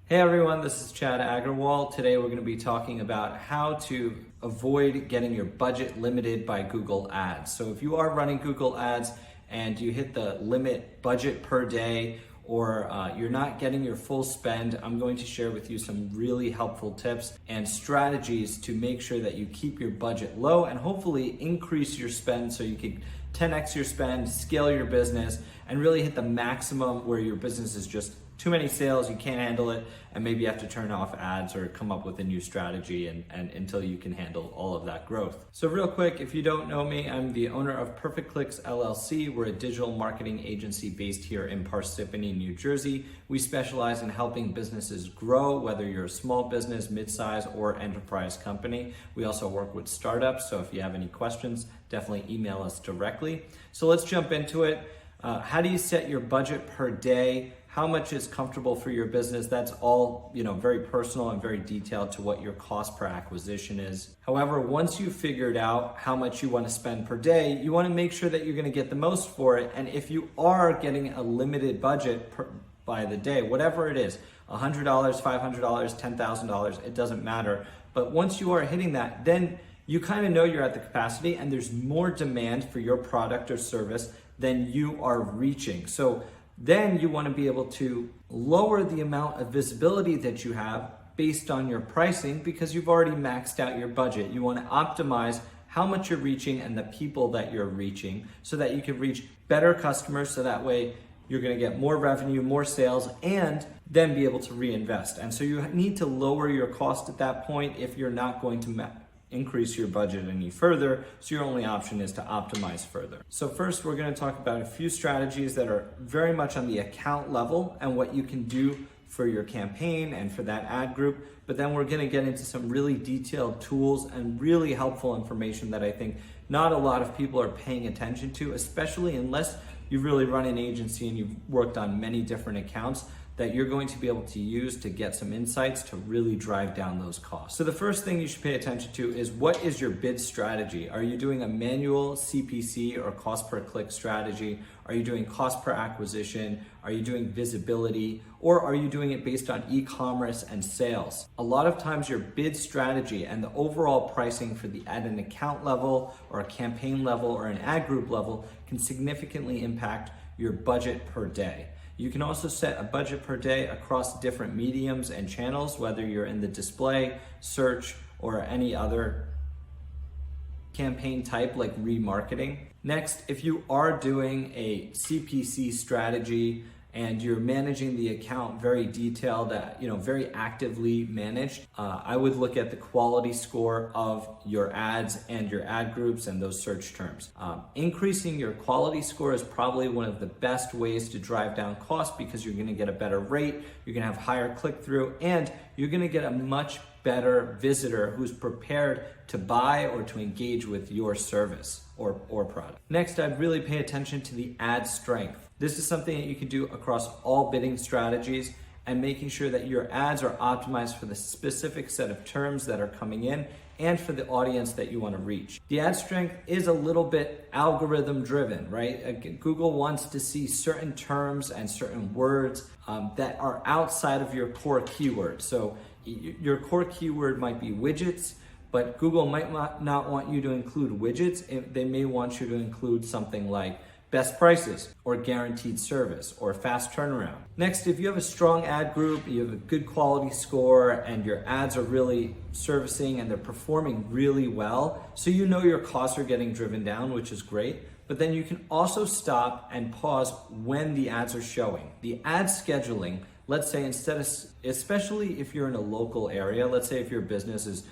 Hey everyone, this is Chad Agarwal. Today we're going to be talking about how to avoid getting your budget limited by Google Ads. So if you are running Google Ads and you hit the limit budget per day, or you're not getting your full spend, I'm going to share with you some really helpful tips and strategies to make sure that you keep your budget low and hopefully increase your spend so you can 10x your spend, scale your business, and really hit the maximum where your business is just too many sales, you can't handle it, and maybe you have to turn off ads or come up with a new strategy and until you can handle all of that growth. So real quick, if you don't know me, I'm the owner of Perfect Clicks LLC. We're a digital marketing agency based here in Parsippany, New Jersey. We specialize in helping businesses grow, whether you're a small business, mid-size, or enterprise company. We also work with startups, so if you have any questions, definitely email us directly. So let's jump into it. How do you set your budget per day? How much is comfortable for your business? That's all, very personal and very detailed to what your cost per acquisition is. However, once you've figured out how much you want to spend per day, you want to make sure that you're going to get the most for it. And if you are getting a limited budget by the day, whatever it is, $100, $500, $10,000, it doesn't matter. But once you are hitting that, then you kind of know you're at the capacity and there's more demand for your product or service than you are reaching. So then you want to be able to lower the amount of visibility that you have based on your pricing because you've already maxed out your budget. You want to optimize how much you're reaching and the people that you're reaching so that you can reach better customers, so that way you're going to get more revenue, more sales, and then be able to reinvest. And so you need to lower your cost at that point if you're not going to increase your budget any further, so your only option is to optimize further. So first, we're going to talk about a few strategies that are very much on the account level and what you can do for your campaign and for that ad group, but then we're going to get into some really detailed tools and really helpful information that I think not a lot of people are paying attention to, especially unless you really run an agency and you've worked on many different accounts, that you're going to be able to use to get some insights to really drive down those costs. So the first thing you should pay attention to is, what is your bid strategy? Are you doing a manual CPC or cost per click strategy? Are you doing cost per acquisition? Are you doing visibility? Or are you doing it based on e-commerce and sales? A lot of times your bid strategy and the overall pricing for at an account level or a campaign level or an ad group level can significantly impact your budget per day. You can also set a budget per day across different mediums and channels, whether you're in the display, search, or any other campaign type like remarketing. Next, if you are doing a CPC strategy and you're managing the account very detailed, very actively managed, I would look at the quality score of your ads and your ad groups and those search terms. Increasing your quality score is probably one of the best ways to drive down costs because you're gonna get a better rate, you're gonna have higher click-through, and you're gonna get a much better visitor who's prepared to buy or to engage with your service or product. Next, I'd really pay attention to the ad strength. This is something that you can do across all bidding strategies, and making sure that your ads are optimized for the specific set of terms that are coming in and for the audience that you want to reach. The ad strength is a little bit algorithm driven, right? Google wants to see certain terms and certain words that are outside of your core keyword. So your core keyword might be widgets, but Google might not want you to include widgets. They may want you to include something like best prices or guaranteed service or fast turnaround. Next, if you have a strong ad group, you have a good quality score, and your ads are really servicing and they're performing really well, so you know your costs are getting driven down, which is great, but then you can also stop and pause when the ads are showing. The ad scheduling, let's say especially if you're in a local area, let's say if your business is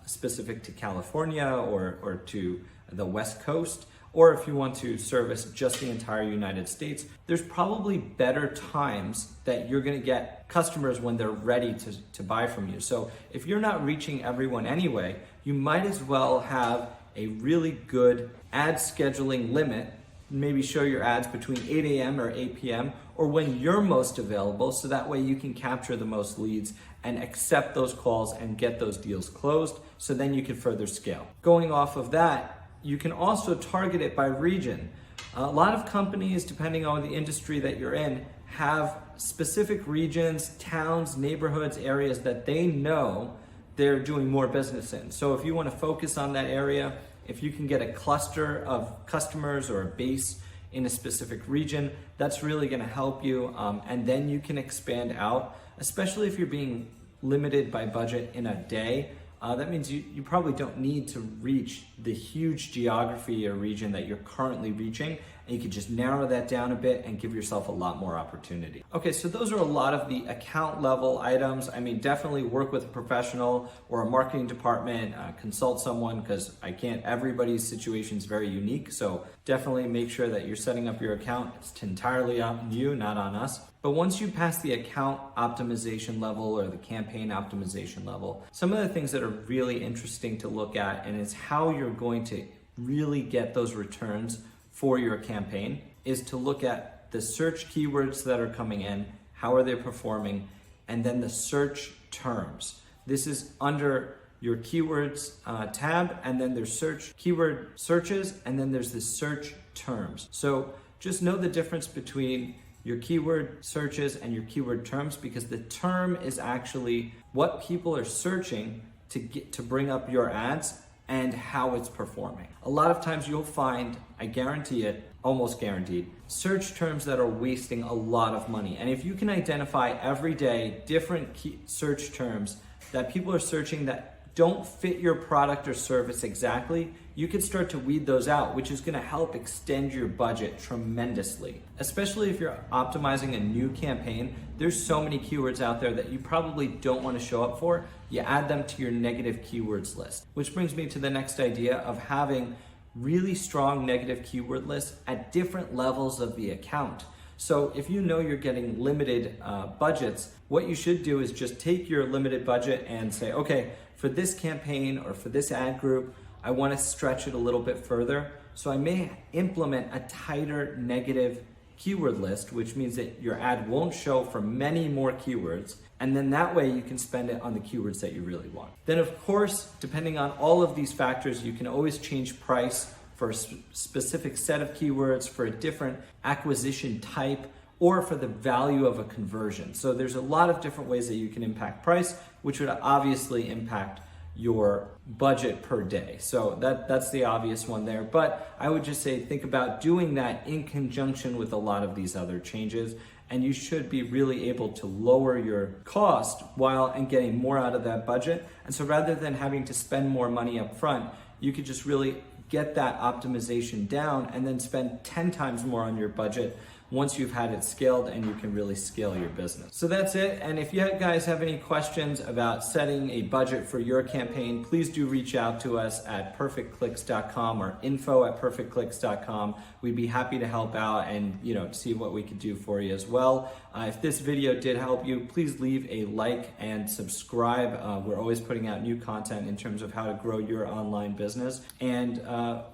specific to California or to the West Coast, or if you want to service just the entire United States, there's probably better times that you're gonna get customers when they're ready to buy from you. So if you're not reaching everyone anyway, you might as well have a really good ad scheduling limit. Maybe show your ads between 8 a.m. or 8 p.m. or when you're most available, so that way you can capture the most leads and accept those calls and get those deals closed, so then you can further scale. Going off of that, you can also target it by region. A lot of companies, depending on the industry that you're in, have specific regions, towns, neighborhoods, areas that they know they're doing more business in. So if you want to focus on that area, if you can get a cluster of customers or a base in a specific region, that's really going to help you. And then you can expand out, especially if you're being limited by budget in a day. That means you probably don't need to reach the huge geography or region that you're currently reaching, and you can just narrow that down a bit and give yourself a lot more opportunity. Okay, so those are a lot of the account level items. I mean, definitely work with a professional or a marketing department, consult someone, because everybody's situation is very unique. So definitely make sure that you're setting up your account. It's entirely on you, not on us. But once you pass the account optimization level or the campaign optimization level, some of the things that are really interesting to look at, and it's how you're going to really get those returns for your campaign, is to look at the search keywords that are coming in, how are they performing, and then the search terms. This is under your keywords tab, and then there's keyword searches, and then there's the search terms. So just know the difference between your keyword searches and your keyword terms, because the term is actually what people are searching to bring up your ads and how it's performing. A lot of times you'll find, I guarantee it, almost guaranteed, search terms that are wasting a lot of money. And if you can identify every day different search terms that people are searching that don't fit your product or service exactly, you can start to weed those out, which is gonna help extend your budget tremendously. Especially if you're optimizing a new campaign, there's so many keywords out there that you probably don't wanna show up for. You add them to your negative keywords list. Which brings me to the next idea of having really strong negative keyword lists at different levels of the account. So if you know you're getting limited budgets, what you should do is just take your limited budget and say, okay, for this campaign or for this ad group, I want to stretch it a little bit further. So I may implement a tighter negative keyword list, which means that your ad won't show for many more keywords. And then that way you can spend it on the keywords that you really want. Then of course, depending on all of these factors, you can always change price for a specific set of keywords, for a different acquisition type, or for the value of a conversion. So there's a lot of different ways that you can impact price, which would obviously impact your budget per day. So that's the obvious one there. But I would just say, think about doing that in conjunction with a lot of these other changes, and you should be really able to lower your cost and getting more out of that budget. And so rather than having to spend more money up front, you could just really get that optimization down and then spend 10 times more on your budget once you've had it scaled and you can really scale your business. So that's it. And if you guys have any questions about setting a budget for your campaign, please do reach out to us at perfectclicks.com or info@perfectclicks.com. We'd be happy to help out and see what we could do for you as well. If this video did help you, please leave a like and subscribe. We're always putting out new content in terms of how to grow your online business. And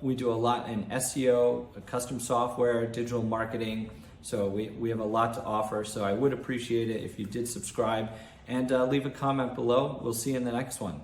we do a lot in SEO, custom software, digital marketing. So we have a lot to offer. So I would appreciate it if you did subscribe and leave a comment below. We'll see you in the next one.